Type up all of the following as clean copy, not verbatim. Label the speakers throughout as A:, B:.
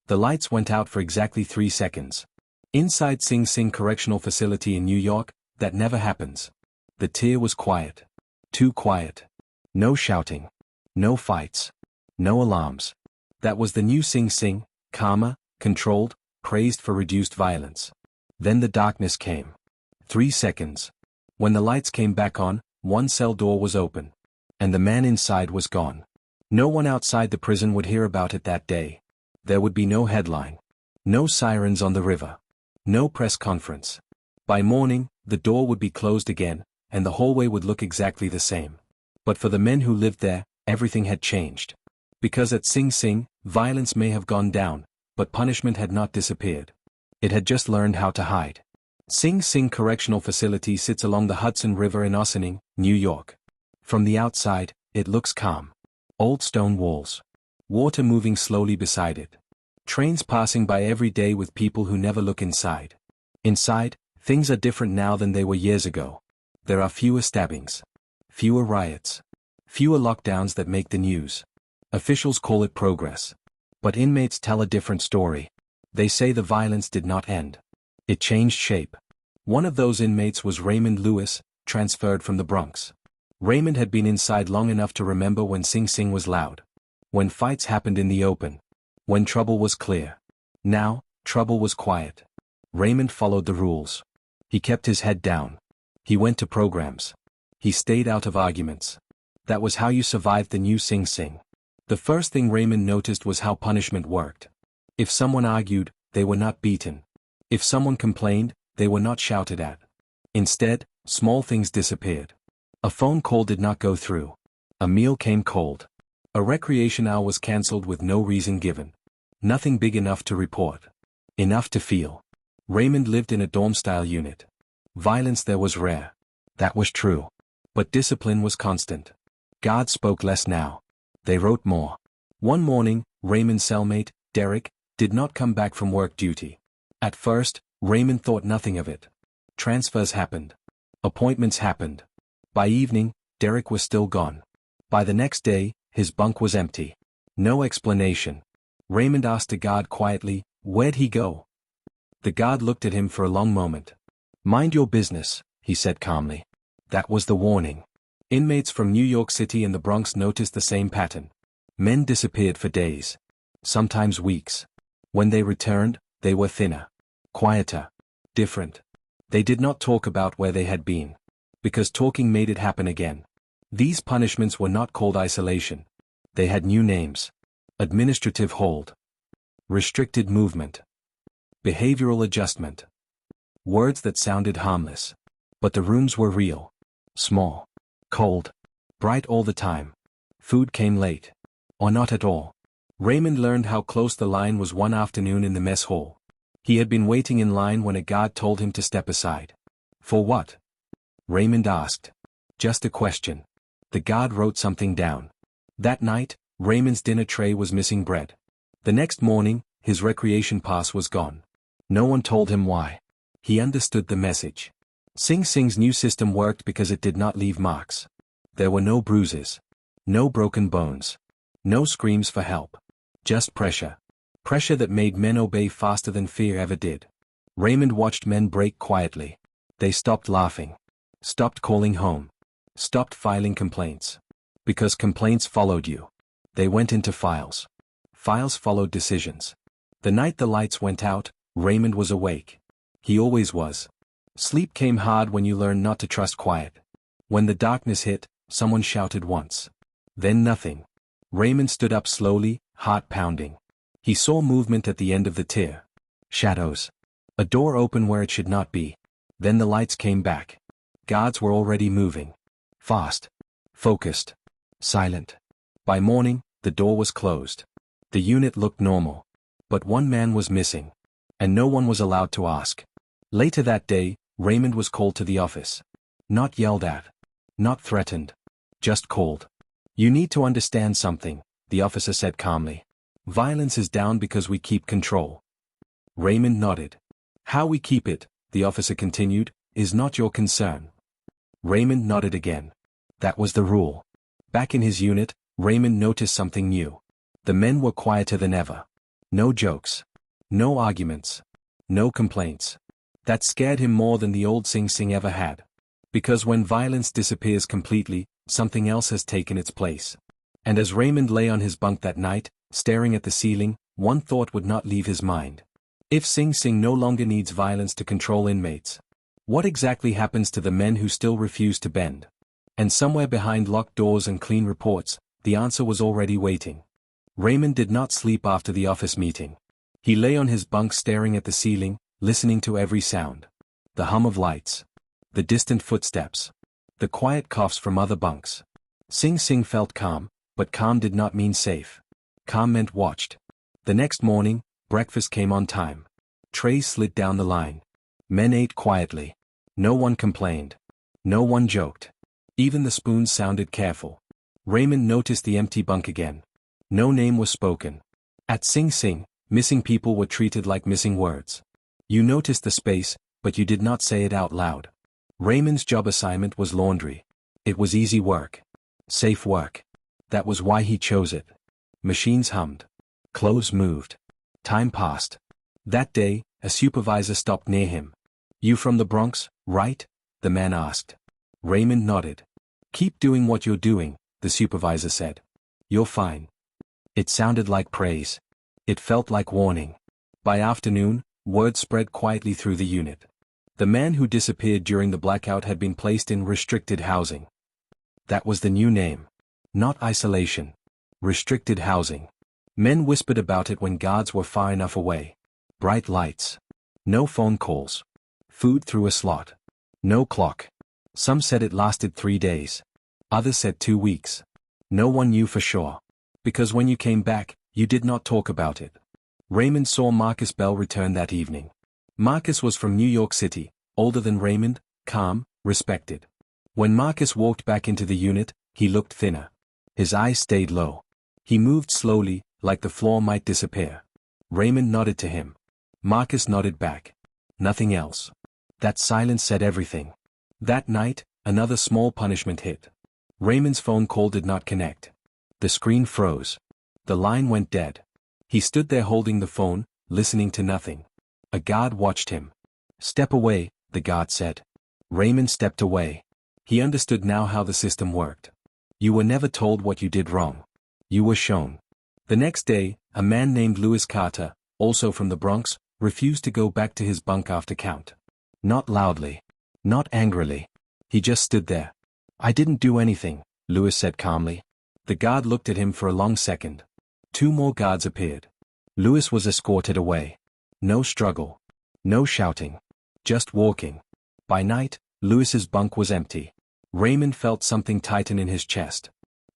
A: The lights went out for exactly 3 seconds. Inside Sing Sing Correctional Facility in New York, that never happens. The tier was quiet. Too quiet. No shouting. No fights. No alarms. That was the new Sing Sing, calmer, controlled, praised for reduced violence. Then the darkness came. 3 seconds. When the lights came back on, one cell door was open. And the man inside was gone. No one outside the prison would hear about it that day. There would be no headline. No sirens on the river. No press conference. By morning, the door would be closed again, and the hallway would look exactly the same. But for the men who lived there, everything had changed. Because at Sing Sing, violence may have gone down, but punishment had not disappeared. It had just learned how to hide. Sing Sing Correctional Facility sits along the Hudson River in Ossining, New York. From the outside, it looks calm. Old stone walls. Water moving slowly beside it. Trains passing by every day with people who never look inside. Inside, things are different now than they were years ago. There are fewer stabbings. Fewer riots. Fewer lockdowns that make the news. Officials call it progress. But inmates tell a different story. They say the violence did not end. It changed shape. One of those inmates was Raymond Lewis, transferred from the Bronx. Raymond had been inside long enough to remember when Sing Sing was loud. When fights happened in the open. When trouble was clear. Now, trouble was quiet. Raymond followed the rules. He kept his head down. He went to programs. He stayed out of arguments. That was how you survived the new Sing Sing. The first thing Raymond noticed was how punishment worked. If someone argued, they were not beaten. If someone complained, they were not shouted at. Instead, small things disappeared. A phone call did not go through. A meal came cold. A recreation hour was cancelled with no reason given. Nothing big enough to report. Enough to feel. Raymond lived in a dorm-style unit. Violence there was rare. That was true. But discipline was constant. Guards spoke less now. They wrote more. One morning, Raymond's cellmate, Derek, did not come back from work duty. At first, Raymond thought nothing of it. Transfers happened. Appointments happened. By evening, Derek was still gone. By the next day, his bunk was empty. No explanation. Raymond asked a guard quietly, "Where'd he go?" The guard looked at him for a long moment. "Mind your business," he said calmly. That was the warning. Inmates from New York City and the Bronx noticed the same pattern. Men disappeared for days. Sometimes weeks. When they returned, they were thinner. Quieter. Different. They did not talk about where they had been. Because talking made it happen again. These punishments were not called isolation. They had new names. Administrative hold. Restricted movement. Behavioral adjustment. Words that sounded harmless. But the rooms were real. Small. Cold. Bright all the time. Food came late. Or not at all. Raymond learned how close the line was one afternoon in the mess hall. He had been waiting in line when a guard told him to step aside. For what? Raymond asked. Just a question. The guard wrote something down. That night, Raymond's dinner tray was missing bread. The next morning, his recreation pass was gone. No one told him why. He understood the message. Sing Sing's new system worked because it did not leave marks. There were no bruises. No broken bones. No screams for help. Just pressure. Pressure that made men obey faster than fear ever did. Raymond watched men break quietly. They stopped laughing. Stopped calling home. Stopped filing complaints. Because complaints followed you. They went into files. Files followed decisions. The night the lights went out, Raymond was awake. He always was. Sleep came hard when you learned not to trust quiet. When the darkness hit, someone shouted once. Then nothing. Raymond stood up slowly, heart pounding. He saw movement at the end of the tier. Shadows. A door open where it should not be. Then the lights came back. Guards were already moving. Fast. Focused. Silent. By morning, the door was closed. The unit looked normal. But one man was missing. And no one was allowed to ask. Later that day, Raymond was called to the office. Not yelled at. Not threatened. Just called. "You need to understand something," the officer said calmly. "Violence is down because we keep control." Raymond nodded. "How we keep it," the officer continued, "is not your concern." Raymond nodded again. That was the rule. Back in his unit, Raymond noticed something new. The men were quieter than ever. No jokes. No arguments. No complaints. That scared him more than the old Sing Sing ever had. Because when violence disappears completely, something else has taken its place. And as Raymond lay on his bunk that night, staring at the ceiling, one thought would not leave his mind. If Sing Sing no longer needs violence to control inmates, what exactly happens to the men who still refuse to bend? And somewhere behind locked doors and clean reports, the answer was already waiting. Raymond did not sleep after the office meeting. He lay on his bunk staring at the ceiling, listening to every sound. The hum of lights. The distant footsteps. The quiet coughs from other bunks. Sing Sing felt calm, but calm did not mean safe. Calm meant watched. The next morning, breakfast came on time. Trays slid down the line. Men ate quietly. No one complained. No one joked. Even the spoons sounded careful. Raymond noticed the empty bunk again. No name was spoken. At Sing Sing, missing people were treated like missing words. You noticed the space, but you did not say it out loud. Raymond's job assignment was laundry. It was easy work. Safe work. That was why he chose it. Machines hummed. Clothes moved. Time passed. That day, a supervisor stopped near him. "You from the Bronx, right?" the man asked. Raymond nodded. "Keep doing what you're doing," the supervisor said. "You're fine." It sounded like praise. It felt like warning. By afternoon, word spread quietly through the unit. The man who disappeared during the blackout had been placed in restricted housing. That was the new name. Not isolation. Restricted housing. Men whispered about it when guards were far enough away. Bright lights. No phone calls. Food through a slot. No clock. Some said it lasted 3 days. Others said 2 weeks. No one knew for sure. Because when you came back, you did not talk about it. Raymond saw Marcus Bell return that evening. Marcus was from New York City, older than Raymond, calm, respected. When Marcus walked back into the unit, he looked thinner. His eyes stayed low. He moved slowly, like the floor might disappear. Raymond nodded to him. Marcus nodded back. Nothing else. That silence said everything. That night, another small punishment hit. Raymond's phone call did not connect. The screen froze. The line went dead. He stood there holding the phone, listening to nothing. A guard watched him. "Step away," the guard said. Raymond stepped away. He understood now how the system worked. You were never told what you did wrong. You were shown. The next day, a man named Louis Carter, also from the Bronx, refused to go back to his bunk after count. Not loudly. Not angrily. He just stood there. "I didn't do anything," Louis said calmly. The guard looked at him for a long second. 2 more guards appeared. Louis was escorted away. No struggle. No shouting. Just walking. By night, Louis's bunk was empty. Raymond felt something tighten in his chest.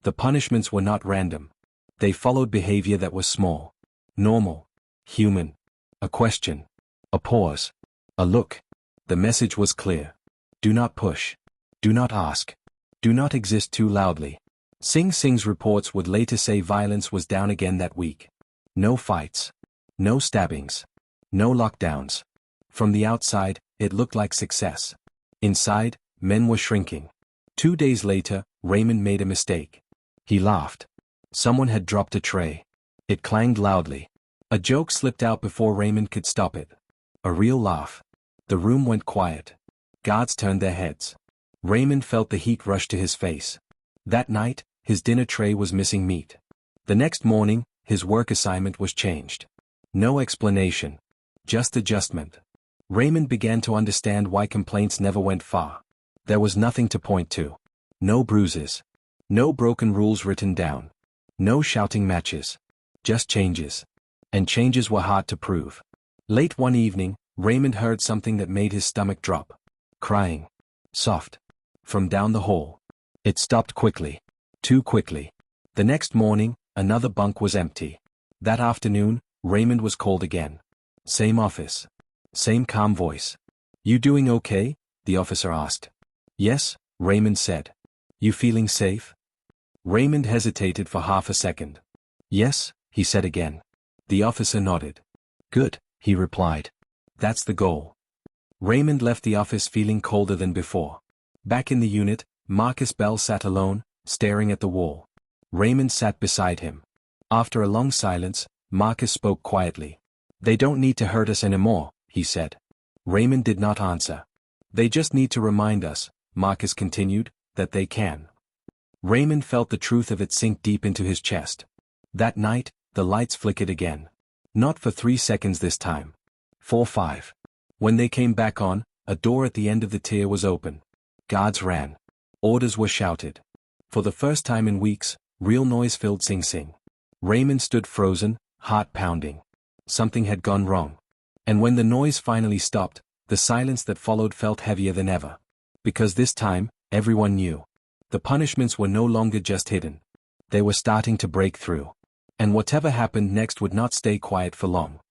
A: The punishments were not random. They followed behavior that was small. Normal. Human. A question. A pause. A look. The message was clear. Do not push. Do not ask. Do not exist too loudly. Sing Sing's reports would later say violence was down again that week. No fights. No stabbings. No lockdowns. From the outside, it looked like success. Inside, men were shrinking. 2 days later, Raymond made a mistake. He laughed. Someone had dropped a tray. It clanged loudly. A joke slipped out before Raymond could stop it. A real laugh. The room went quiet. Guards turned their heads. Raymond felt the heat rush to his face. That night, his dinner tray was missing meat. The next morning, his work assignment was changed. No explanation. Just adjustment. Raymond began to understand why complaints never went far. There was nothing to point to. No bruises. No broken rules written down. No shouting matches. Just changes. And changes were hard to prove. Late one evening, Raymond heard something that made his stomach drop. Crying. Soft. From down the hall. It stopped quickly. Too quickly. The next morning, another bunk was empty. That afternoon, Raymond was called again. Same office. Same calm voice. "You doing okay?" the officer asked. "Yes," Raymond said. "You feeling safe?" Raymond hesitated for half a second. "Yes," he said again. The officer nodded. "Good," he replied. "That's the goal." Raymond left the office feeling colder than before. Back in the unit, Marcus Bell sat alone, staring at the wall. Raymond sat beside him. After a long silence, Marcus spoke quietly. They don't need to hurt us anymore, he said. Raymond did not answer. They just need to remind us, Marcus continued, that they can. Raymond felt the truth of it sink deep into his chest. That night, the lights flickered again. Not for 3 seconds this time. 4-5. When they came back on, a door at the end of the tier was open. Guards ran. Orders were shouted. For the first time in weeks, real noise filled Sing Sing. Raymond stood frozen, heart pounding. Something had gone wrong. And when the noise finally stopped, the silence that followed felt heavier than ever. Because this time, everyone knew. The punishments were no longer just hidden. They were starting to break through. And whatever happened next would not stay quiet for long.